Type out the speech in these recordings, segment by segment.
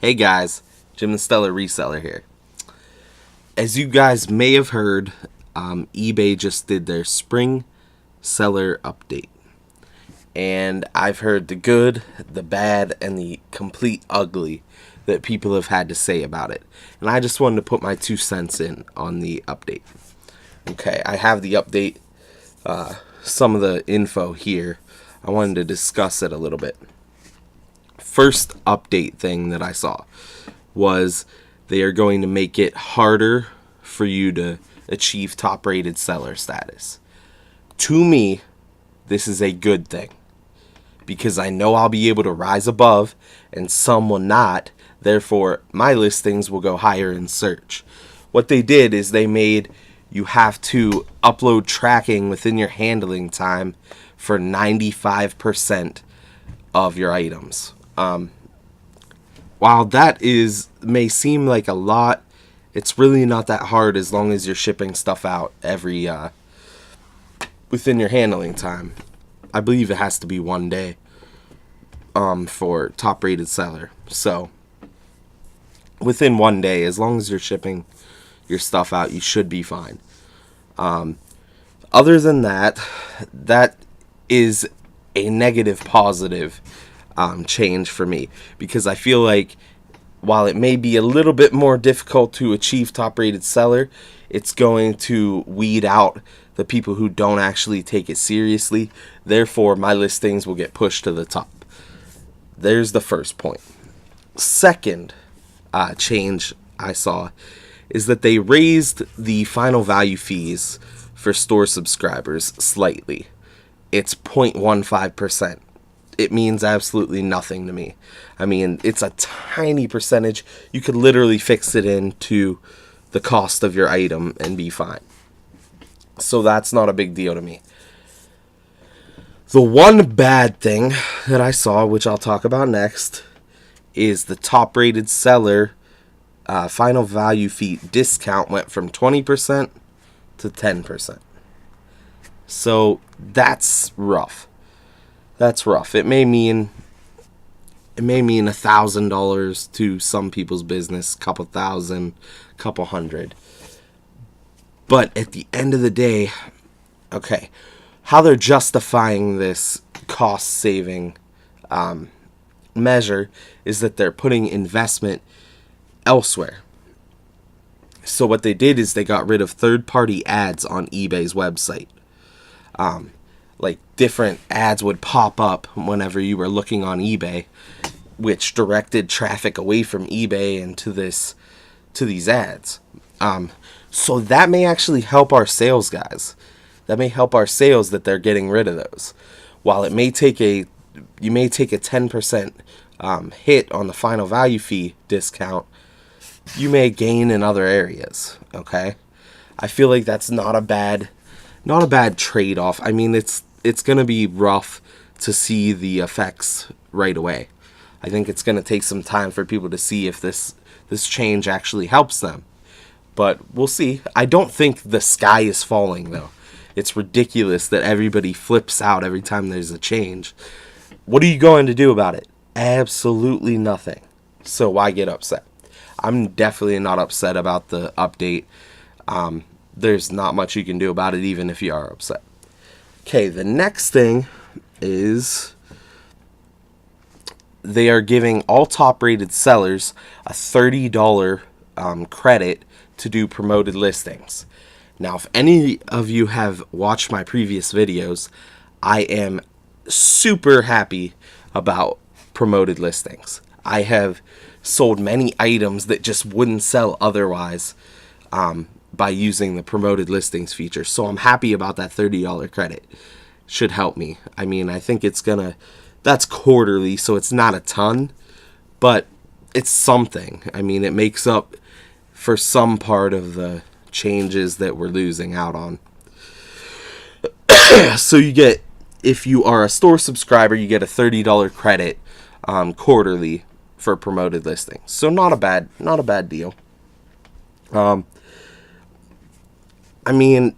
Hey guys, Jim the Stellar Reseller here. As you guys may have heard, eBay just did their spring seller update. And I've heard the good, the bad, and the complete ugly that people have had to say about it. And I just wanted to put my 2 cents in on the update. Okay, I have the update, some of the info here. I wanted to discuss it a little bit. First update thing that I saw was they are going to make it harder for you to achieve top rated seller status. To me, this is a good thing because I know I'll be able to rise above and some will not. Therefore, my listings will go higher in search. What they did is they made you have to upload tracking within your handling time for 95% of your items. While that may seem like a lot, it's really not that hard as long as you're shipping stuff out every within your handling time. I believe it has to be 1 day for top rated seller. So within 1 day, as long as you're shipping your stuff out, you should be fine. Other than that, that is a negative positive change for me, because I feel like while it may be a little bit more difficult to achieve top rated seller, it's going to weed out the people who don't actually take it seriously. Therefore, my listings will get pushed to the top. There's the first point. Second change I saw is that they raised the final value fees for store subscribers slightly. It's 0.15%. It means absolutely nothing to me. I mean, it's a tiny percentage. You could literally fix it into the cost of your item and be fine. So that's not a big deal to me. The one bad thing that I saw, which I'll talk about next, is the top rated seller final value fee discount went from 20% to 10%. So that's rough. That's rough. It may mean $1,000 to some people's business, couple thousand, couple hundred. But at the end of the day, okay, how they're justifying this cost saving measure is that they're putting investment elsewhere. So what they did is they got rid of third-party ads on eBay's website. Like different ads would pop up whenever you were looking on eBay, which directed traffic away from eBay and to these ads. So that may actually help our sales guys. That may help our sales that they're getting rid of those. While you may take a 10% hit on the final value fee discount, you may gain in other areas. Okay, I feel like that's not a bad trade-off. I mean, it's going to be rough to see the effects right away. I think it's going to take some time for people to see if this change actually helps them. But we'll see. I don't think the sky is falling, though. It's ridiculous that everybody flips out every time there's a change. What are you going to do about it? Absolutely nothing. So why get upset? I'm definitely not upset about the update. There's not much you can do about it, even if you are upset. Okay, the next thing is they are giving all top-rated sellers a $30 credit to do promoted listings. Now, if any of you have watched my previous videos, I am super happy about promoted listings. I have sold many items that just wouldn't sell otherwise by using the promoted listings feature. So I'm happy about that $30 credit. Should help me. I mean, I think that's quarterly, so it's not a ton, but it's something. I mean, it makes up for some part of the changes that we're losing out on. So if you are a store subscriber, you get a $30 credit quarterly for promoted listings. So not a bad deal. I mean,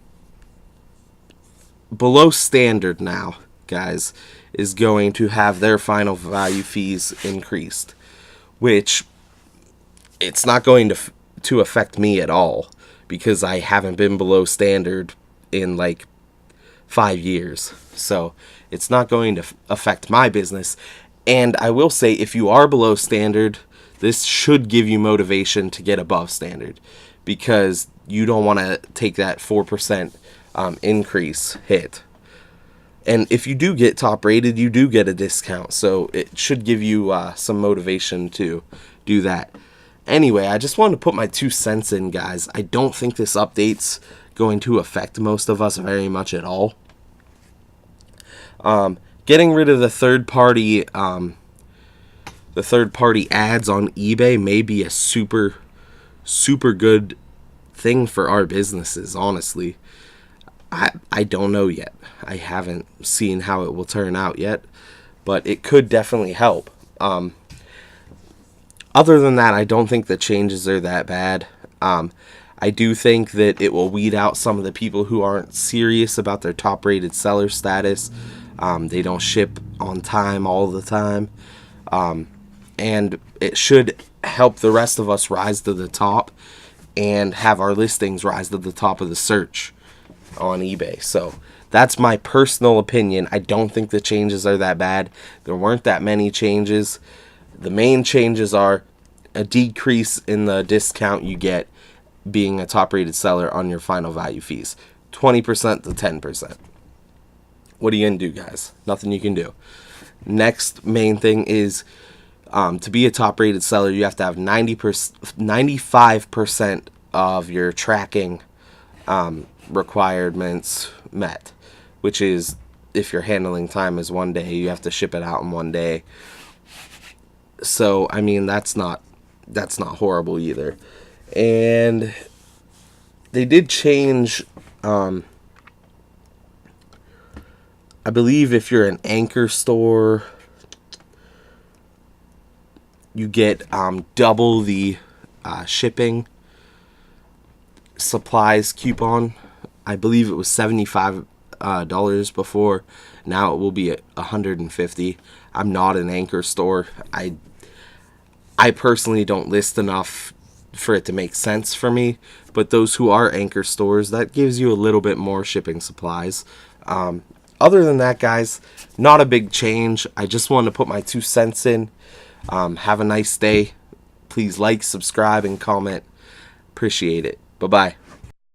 below standard now, guys, is going to have their final value fees increased, which it's not going to affect me at all, because I haven't been below standard in like 5 years. So it's not going to affect my business. And I will say, if you are below standard, this should give you motivation to get above standard, because you don't want to take that 4% increase hit. And if you do get top rated, you do get a discount. So it should give you some motivation to do that. Anyway, I just wanted to put my 2 cents in, guys. I don't think this update's going to affect most of us very much at all. Getting rid of the third party ads on eBay may be a super good thing for our businesses, honestly. I don't know yet. I haven't seen how it will turn out yet, but it could definitely help. Other than that, I don't think the changes are that bad. I do think that it will weed out some of the people who aren't serious about their top-rated seller status. They don't ship on time all the time. And it should help the rest of us rise to the top and have our listings rise to the top of the search on eBay. So that's my personal opinion. I don't think the changes are that bad. There weren't that many changes. The main changes are a decrease in the discount you get being a top-rated seller on your final value fees. 20% to 10%. What are you going to do, guys? Nothing you can do. Next main thing is to be a top-rated seller, you have to have 95% of your tracking requirements met, which is if your handling time is 1 day, you have to ship it out in 1 day. So, I mean, that's not horrible either. And they did change, I believe if you're an anchor store, you get double the shipping supplies coupon. I believe it was $75 before. Now it will be $150. I'm not an anchor store. I personally don't list enough for it to make sense for me, but those who are anchor stores, that gives you a little bit more shipping supplies. Other than that, guys, not a big change. I just wanted to put my 2 cents in. Have a nice day. Please like, subscribe, and comment. Appreciate it. Bye-bye.